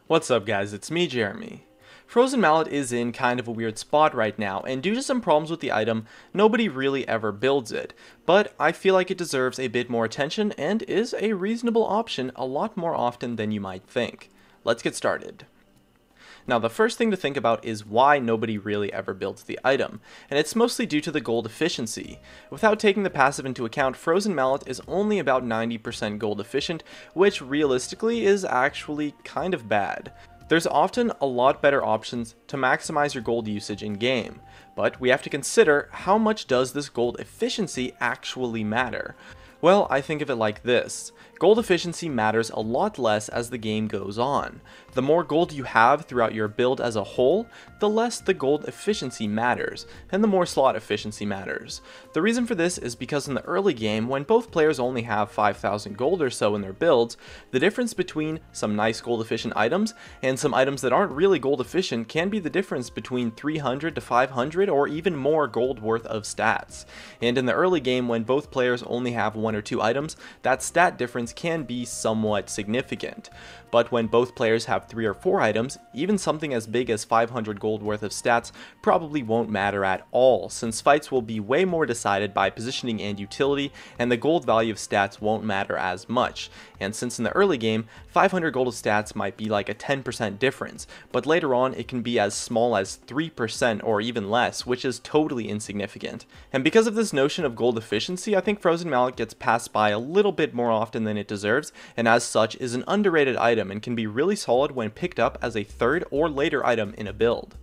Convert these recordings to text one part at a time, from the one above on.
What's up guys, it's me Jeremy. Frozen Mallet is in kind of a weird spot right now, and due to some problems with the item, nobody really ever builds it, but I feel like it deserves a bit more attention and is a reasonable option a lot more often than you might think. Let's get started. Now the first thing to think about is why nobody really ever builds the item, and it's mostly due to the gold efficiency. Without taking the passive into account, Frozen Mallet is only about 90% gold efficient, which realistically is actually kind of bad. There's often a lot better options to maximize your gold usage in game, but we have to consider how much does this gold efficiency actually matter. Well, I think of it like this. Gold efficiency matters a lot less as the game goes on. The more gold you have throughout your build as a whole, the less the gold efficiency matters, and the more slot efficiency matters. The reason for this is because in the early game, when both players only have 5,000 gold or so in their builds, the difference between some nice gold efficient items and some items that aren't really gold efficient can be the difference between 300 to 500 or even more gold worth of stats. And in the early game, when both players only have 1 or 2 items, that stat difference can be somewhat significant. But when both players have 3 or 4 items, even something as big as 500 gold worth of stats probably won't matter at all, since fights will be way more decided by positioning and utility, and the gold value of stats won't matter as much. And since in the early game, 500 gold of stats might be like a 10% difference, but later on it can be as small as 3% or even less, which is totally insignificant. And because of this notion of gold efficiency, I think Frozen Mallet gets passed by a little bit more often than it deserves, and as such is an underrated item and can be really solid when picked up as a third or later item in a build.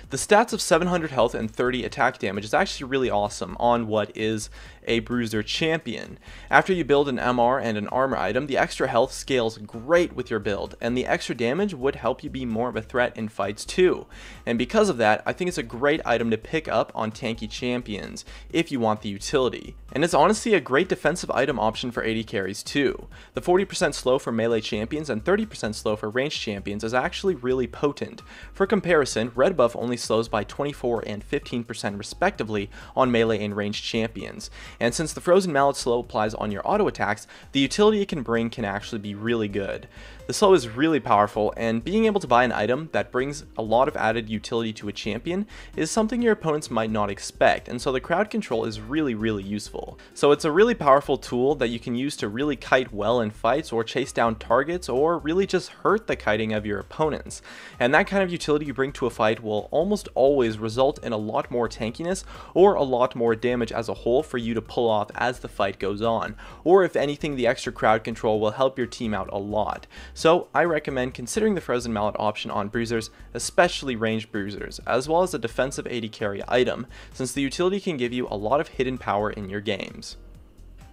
The stats of 700 health and 30 attack damage is actually really awesome on what is a bruiser champion. After you build an MR and an armor item, the extra health scales great with your build, and the extra damage would help you be more of a threat in fights too. And because of that, I think it's a great item to pick up on tanky champions if you want the utility. And it's honestly a great defensive item option for AD carries too. The 40% slow for melee champions and 30% slow for ranged champions is actually really potent. For comparison, red buff only slows by 24 and 15% respectively on melee and ranged champions. And since the Frozen Mallet slow applies on your auto attacks, the utility it can bring can actually be really good. The slow is really powerful, and being able to buy an item that brings a lot of added utility to a champion is something your opponents might not expect, and so the crowd control is really useful. So it's a really powerful tool that you can use to really kite well in fights or chase down targets or really just hurt the kiting of your opponents. And that kind of utility you bring to a fight will almost always result in a lot more tankiness or a lot more damage as a whole for you to pull off as the fight goes on, or if anything, the extra crowd control will help your team out a lot. So I recommend considering the Frozen Mallet option on bruisers, especially ranged bruisers, as well as a defensive AD carry item, since the utility can give you a lot of hidden power in your games.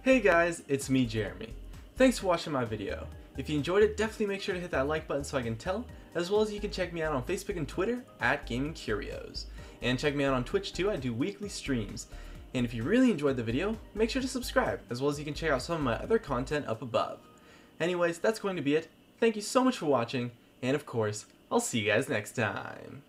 Hey guys, it's me Jeremy. Thanks for watching my video. If you enjoyed it, definitely make sure to hit that like button so I can tell, as well as you can check me out on Facebook and Twitter at Gaming Curios. And check me out on Twitch too, I do weekly streams. And if you really enjoyed the video, make sure to subscribe, as well as you can check out some of my other content up above. Anyways, that's going to be it. Thank you so much for watching, and of course, I'll see you guys next time.